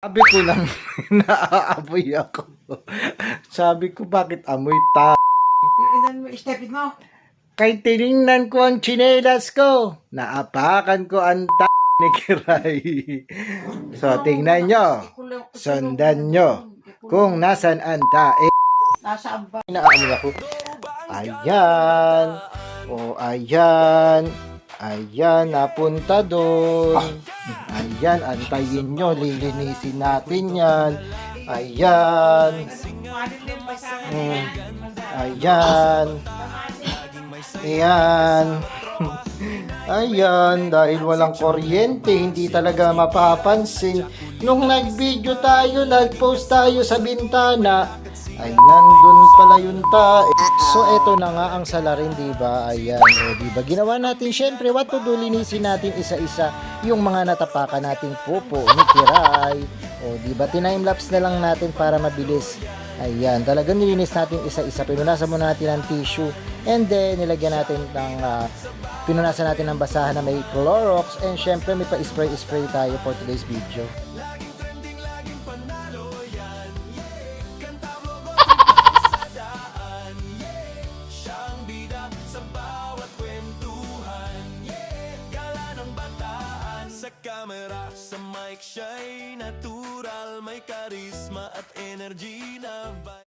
Sabi ko lang, naaamoy ako. Sabi ko, bakit amoy Ilan mo, stepin mo. Kay tiningnan ko ang tsinelas ko. Naapakan ko ang ni Kiray. So, tingnan nyo. Sundan nyo. Kung nasan ang tae. Nasaan ba? Inaamoy ako. Ayan. O, ayan. Ayan, napunta doon. Ayan, antayin nyo. Lilinisin natin yan. Ayan. Ayan. Ayan. Ayan, dahil walang kuryente, hindi talaga mapapansin. Nung nag-video tayo, nag-post tayo sa bintana, ay nandun pala yung tae. So eto na nga ang salarin, diba? Ayan, diba? Ginawa natin, syempre, what to do, linisin natin isa-isa yung mga natapakan nating pupo ni Kiray. O diba, tinime-lapse na lang natin para mabilis. Ayan, talagang nilinis natin isa-isa. Pinunasan muna natin ng tissue. And then, nilagyan natin ng, pinunasan natin ng basahan na may Clorox. And syempre, may pa-spray-spray tayo for today's video. Sa camera, sa mic, siya'y natural, may karisma at energy na